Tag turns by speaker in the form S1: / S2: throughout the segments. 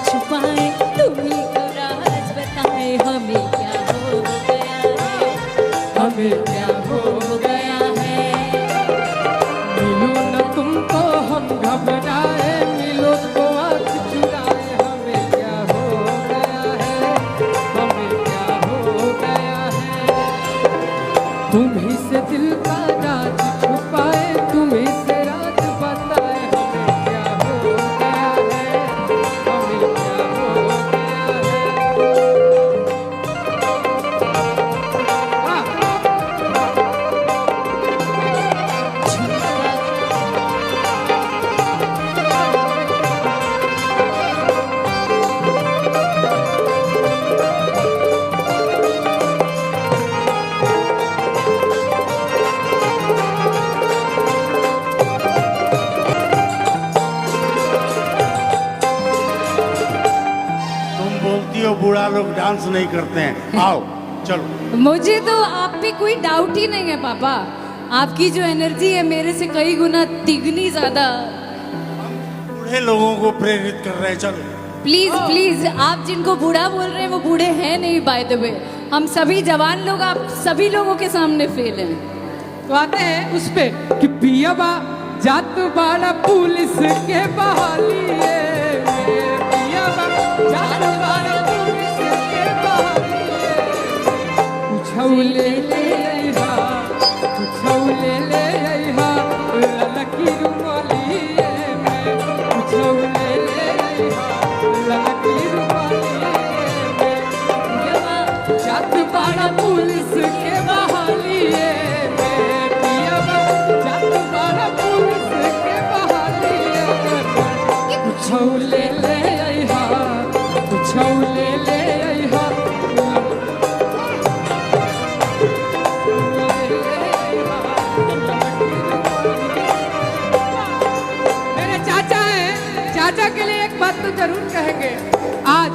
S1: छुपाए, तुम ही को राज बताए, हमें क्या हो गया है, हमें क्या हो गया है।
S2: मिलो न तुमको हम घबराए, मिलो तो आँख चुराए, हमें क्या हो गया है, हमें क्या हो गया है। तुम्ही से दिल का राज छुपाए, तुम्ही से राज बताए, हमें क्या हो गया है, हमें क्या हो गया है। हाँ।
S3: तुम बोलती हो बूढ़ा लोग डांस नहीं करते हैं, आओ चलो।
S1: मुझे तो आप पे कोई डाउट ही नहीं है पापा, आपकी जो एनर्जी है मेरे से कई गुना तिगनी ज्यादा।
S3: बूढ़े लोगों को प्रेरित कर रहे हैं, चलो।
S1: प्लीज प्लीज, आप जिनको बूढ़ा बोल रहे हैं वो बूढ़े हैं नहीं, बाय द वे हम सभी जवान लोग आप सभी लोगों के सामने फेल हैं।
S2: तो आते हैं उस पे कि पियाबा जात बाड़ा पुलिस के बहालिए, पियाबा जात बाड़ा पुलिस के बहालिए, उछौले ले अइहा, उछौले ले अइहा, ललकी रुमालिए में, उछौले ले अइहा, ललकी रुमालिए में, पियाबा जात बाड़ा पुलिस के बहालिए में, पियाबा जात बाड़ा पुलिस के बहालिए में, उछौले ले अइहा, उछौले ले अइहा, मेरे चाचा हैं, चाचा के लिए एक बात तो जरूर कहेंगे आज,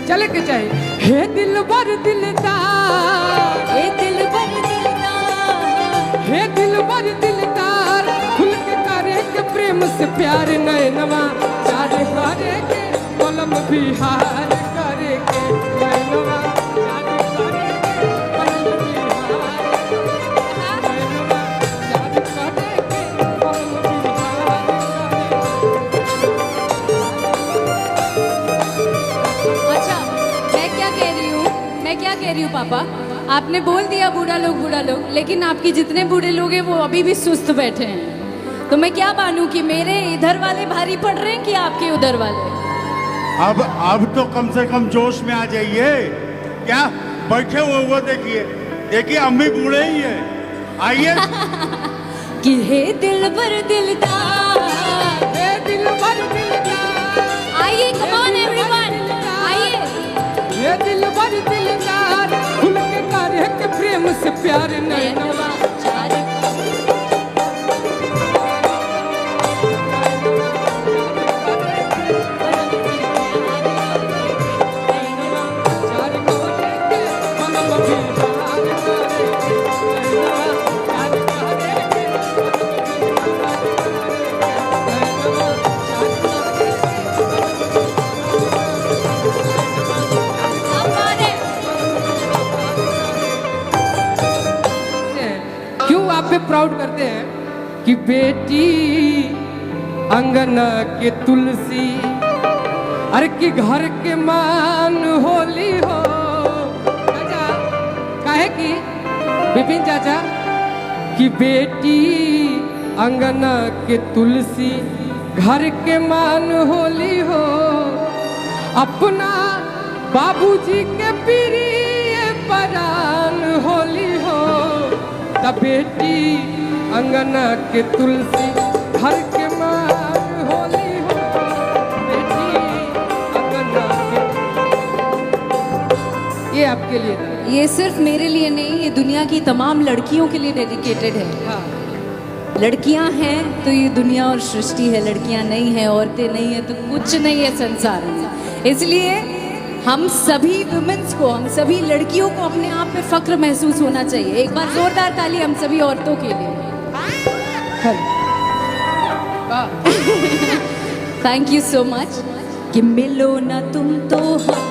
S2: चले के चाहिए। हे दिल बर दिलदार,
S1: ए दिल भर दिलदार,
S2: हे दिल बर दिलदार, खुल के करे के प्रेम से प्यार नैनवा, चार करे के कलम बिहार करे के नैनवा, चार करे के कलम बिहार, नैनवा, चार करे के कलम बिहार करे।
S1: अच्छा मैं क्या कह रही हूँ, मैं क्या कह रही हूँ पापा, आपने बोल दिया बूढ़ा लोग, लेकिन आपके जितने बूढ़े लोग हैं वो अभी भी सुस्त बैठे हैं, तो मैं क्या मानूं कि मेरे इधर वाले भारी पड़ रहे हैं कि आपके उधर वाले।
S3: अब तो कम से कम जोश में आ जाइए। क्या बैठे हुए वो देखिए, देखिए अम्मी बूढ़े ही है, आइए।
S1: कि हे दिल भर दिलदार,
S2: हे दिल बर दिलदार,
S1: आइए कम ऑन एवरीवन, आइए।
S2: ये दिल बर दिलदार, खुल के करे के प्रेम से प्यार नैनवा,
S1: चार
S2: चार करे के कलम बिहार करे के नैनवा, चार करे के कलम बिहार करे के नैनवा, क्यों आप पे प्राउड करते हैं कि बेटी अंगना के तुलसी, अरे कि घर के मान होली हो। चाचा काहे की विपिन चाचा कि बेटी अंगना के तुलसी, घर के मान होली हो, अपना बाबूजी के प्रिय परान होली हो, तब बेटी अंगना के तुलसी, घर के मान होली हो, बेटी अंगना के। ये आपके लिए था।
S1: ये सिर्फ मेरे लिए नहीं, ये दुनिया की तमाम लड़कियों के लिए डेडिकेटेड है।
S2: हाँ।
S1: लड़कियां हैं तो ये दुनिया और सृष्टि है, लड़कियां नहीं है, औरतें नहीं है तो कुछ नहीं है संसार में। इसलिए हम सभी वुमेन्स को, हम सभी लड़कियों को अपने आप पे फक्र महसूस होना चाहिए। एक बार जोरदार ताली हम सभी औरतों के लिए। Thank you so much. कि मिलो ना तुम तो हम